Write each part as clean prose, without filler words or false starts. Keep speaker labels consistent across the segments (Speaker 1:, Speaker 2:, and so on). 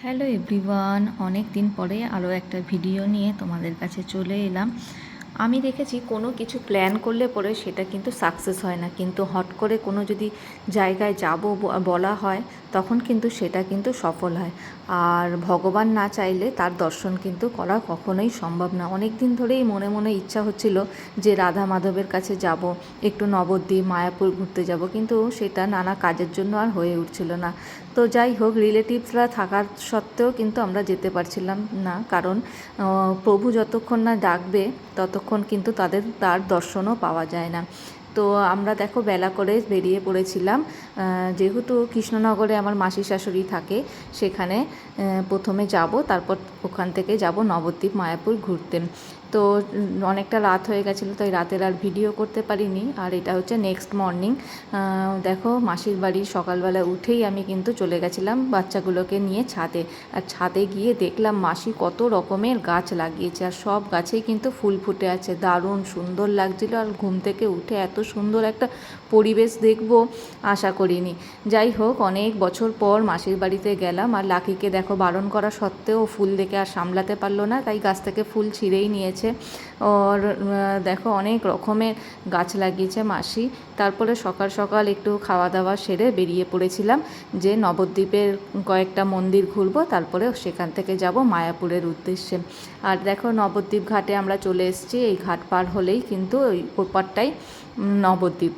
Speaker 1: Hello everyone, অনেক দিন পরে আরও একটা ভিডিও নিয়ে তোমাদের কাছে চলে এলাম। আমি দেখেছি কোনো কিছু প্ল্যান করলে পরে সেটা কিন্তু সাকসেস হয় না, কিন্তু হট করে কোনো যদি জায়গায় যাব বলা হয় তখন কিন্তু সেটা কিন্তু সফল হয়। আর ভগবান না চাইলে তার দর্শন কিন্তু করা কখনোই সম্ভব না। অনেক দিন ধরেই মনে মনে ইচ্ছা হচ্ছিল যে রাধা মাধবের কাছে যাব, একটু নবদ্বীপ মায়াপুর ঘুরতে যাব, কিন্তু সেটা নানা কাজের জন্য আর হয়ে উঠছিল না। তো যাই হোক, রিলেটিভসরা থাকার সত্ত্বেও কিন্তু আমরা যেতে পারছিলাম না, কারণ প্রভু যতক্ষণ না ডাকবে ততক্ষণ কিন্তু তার দর্শনও পাওয়া যায় না। তো আমরা দেখো বেলা করে বেরিয়ে পড়েছিলাম, যেহেতু কৃষ্ণনগরে আমার মাসি শাশুড়ি থাকে, সেখানে প্রথমে যাব, তারপর ওখান থেকে যাব নবদ্বীপ মায়াপুর ঘুরতে। তো অনেকটা রাত হয়ে গেছিলো, তাই রাতের আর ভিডিও করতে পারিনি। আর এটা হচ্ছে নেক্সট মর্নিং। দেখো মাসির বাড়ি সকালবেলা উঠেই আমি কিন্তু চলে গেছিলাম বাচ্চাগুলোকে নিয়ে ছাদে। আর ছাদে গিয়ে দেখলাম মাসি কত রকমের গাছ লাগিয়েছে, আর সব গাছেই কিন্তু ফুল ফুটে আছে, দারুণ সুন্দর লাগছিল। আর ঘুম থেকে উঠে এত সুন্দর একটা পরিবেশ দেখবো আশা করিনি। যাই হোক, অনেক বছর পর মাসির বাড়িতে গেলাম, আর লাকিকে দেখো বারণ করা সত্ত্বেও ফুল দেখে আর সামলাতে পারলো না, তাই গাছ থেকে ফুল ছিঁড়েই নিয়েছে। ওর দেখো অনেক রকমের গাছ লাগিয়েছে মাসি। তারপরে সকাল সকাল একটু খাওয়া দাওয়া সেরে বেরিয়ে পড়েছিলাম যে নবদ্বীপের কয়েকটা মন্দির ঘুরবো, তারপরে সেখান থেকে যাব মায়াপুরের উদ্দেশ্যে। আর দেখো নবদ্বীপ ঘাটে আমরা চলে এসেছি। এই ঘাট পার হলেই কিন্তু ওই ওপারটাই নবদ্বীপ।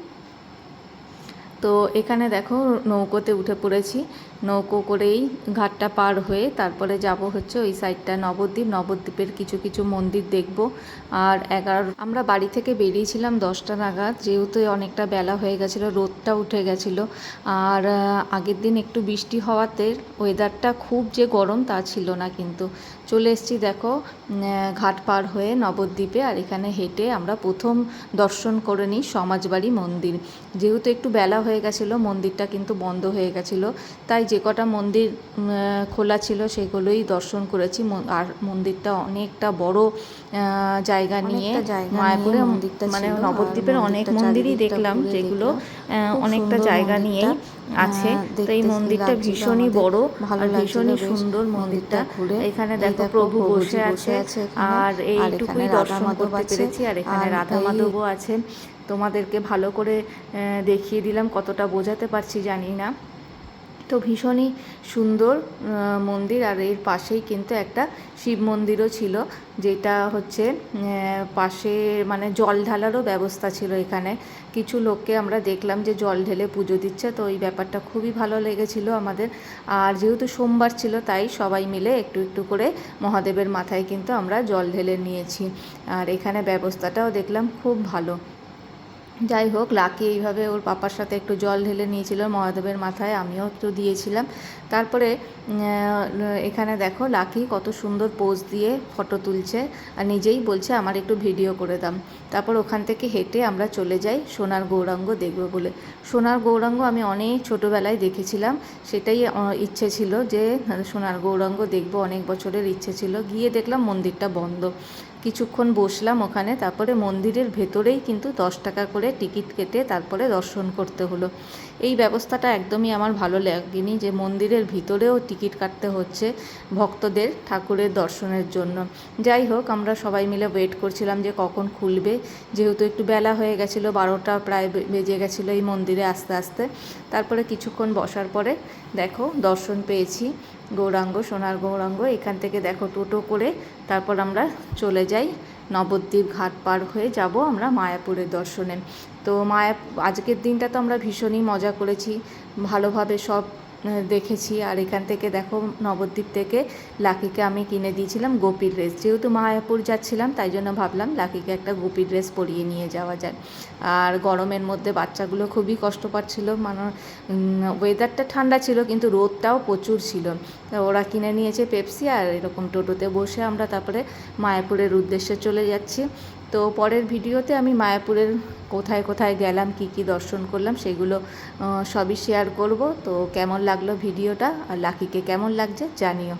Speaker 1: তো এখানে দেখো নৌকোতে উঠে পড়েছি, নৌকো করেই ঘাটটা পার হয়ে তারপরে যাব হচ্ছে ওই সাইডটা নবদ্বীপের কিছু কিছু মন্দির দেখব। আর আমরা বাড়ি থেকে বেরিয়েছিলাম 10টা নাগাদ, যেহেতু অনেকটা বেলা হয়ে গেছিলো, রোদটা উঠে গেছিলো। আর আগের দিন একটু বৃষ্টি হওয়াতে ওয়েদারটা খুব যে গরম তা ছিল না, কিন্তু চলে এসেছি দেখো ঘাট পার হয়ে নবদ্বীপে। আর এখানে হেঁটে আমরা প্রথম দর্শন করে নিই সমাজবাড়ি মন্দির। যেহেতু একটু বেলা হয়ে গেছিলো, মন্দিরটা কিন্তু বন্ধ হয়ে গেছিলো, তাই যে কটা মন্দির খোলা ছিল সেগুলোই দর্শন করেছি। আর মন্দিরটা অনেকটা বড় জায়গা নিয়ে, মায়াপুরে মানে নবদ্বীপের অনেক মন্দিরই দেখলাম যেগুলো অনেকটা জায়গা নিয়েই আছে। তো এই মন্দিরটা ভীষণই বড় আর ভীষণই সুন্দর মন্দিরটা। এখানে দেখো প্রভু বসে আছে, আর এইটুকুই দর্শন করতে পেরেছি। আর এখানে রাধা মাধবও আছে, তোমাদেরকে ভালো করে দেখিয়ে দিলাম, কতটা বোঝাতে পারছি জানি না। তো ভীষণই সুন্দর মন্দির। আর এর পাশেই কিন্তু একটা শিব মন্দিরও ছিল, যেটা হচ্ছে পাশে মানে জল ঢালারও ব্যবস্থা ছিল। এখানে কিছু লোককে আমরা দেখলাম যে জল ঢেলে পুজো দিচ্ছে, তো এই ব্যাপারটা খুবই ভালো লেগেছিল আমাদের। আর যেহেতু সোমবার ছিল, তাই সবাই মিলে একটু একটু করে মহাদেবের মাথায় কিন্তু আমরা জল ঢেলে নিয়েছি। আর এখানে ব্যবস্থাটাও দেখলাম খুব ভালো। যাই হোক, লাকি এইভাবে ওর পাপার সাথে একটু জল ঢেলে নিয়েছিল মহাদেবের মাথায়, আমিও একটু দিয়েছিলাম। তারপরে এখানে দেখো লাকি কত সুন্দর পোজ দিয়ে ফটো তুলছে, আর নিজেই বলছে আমার একটু ভিডিও করে দাম। তারপর ওখান থেকে হেঁটে আমরা চলে যাই সোনার গৌরাঙ্গ দেখবো বলে। সোনার গৌরাঙ্গ আমি অনেক ছোটোবেলায় দেখেছিলাম, সেটাই ইচ্ছে ছিল যে সোনার গৌরাঙ্গ দেখবো, অনেক বছরের ইচ্ছে ছিল। গিয়ে দেখলাম মন্দিরটা বন্ধ। কিছুক্ষণ বসলাম ওখানে, তারপরে মন্দিরের ভেতরেই কিন্তু 10 টাকা করে টিকিট কেটে তারপরে দর্শন করতে হলো। এই ব্যবস্থাটা একদমই আমার ভালো লাগেনি, যে মন্দিরের ভিতরেও টিকিট কাটতে হচ্ছে ভক্তদের ঠাকুরের দর্শনের জন্য। যাই হোক, আমরা সবাই মিলে ওয়েট করছিলাম যে কখন খুলবে, যেহেতু একটু বেলা হয়ে গেছিলো, 12টা প্রায় বেজে গেছিলো এই মন্দিরে আসতে আসতে। তারপরে কিছুক্ষণ বসার পরে দেখো দর্শন পেয়েছি গৌরাঙ্গ, সোনার গৌরাঙ্গ। এখান থেকে দেখো টোটো করে তারপর আমরা চলে যাই নবদ্বীপ ঘাট পার হয়ে যাব আমরা মায়াপুরের দর্শনে। তো আজকের দিনটা তো আমরা ভীষণই মজা করেছি, ভালোভাবে সব দেখেছি। আর এখান থেকে দেখো নবদ্বীপ থেকে লাকিকে আমি কিনে দিয়েছিলাম গোপী ড্রেস, যেহেতু মায়াপুর যাচ্ছিলাম তাই জন্য ভাবলাম লাকিকে একটা গোপী ড্রেস পরিয়ে নিয়ে যাওয়া যায়। আর গরমের মধ্যে বাচ্চাগুলো খুবই কষ্ট পাচ্ছিল, মানে ওয়েদারটা ঠান্ডা ছিল কিন্তু রোদটাও প্রচুর ছিল। ওরা কিনে নিয়েছে পেপসি, আর এরকম টোটোতে বসে আমরা তারপরে মায়াপুরের উদ্দেশ্যে চলে যাচ্ছি। তো পরের ভিডিওতে আমি মায়াপুরের কোথায় কোথায় গেলাম, কি কি দর্শন করলাম, সেগুলো সবই শেয়ার করব। তো কেমন লাগলো ভিডিওটা, আর লাকিকে কেমন লাগছে জানিও।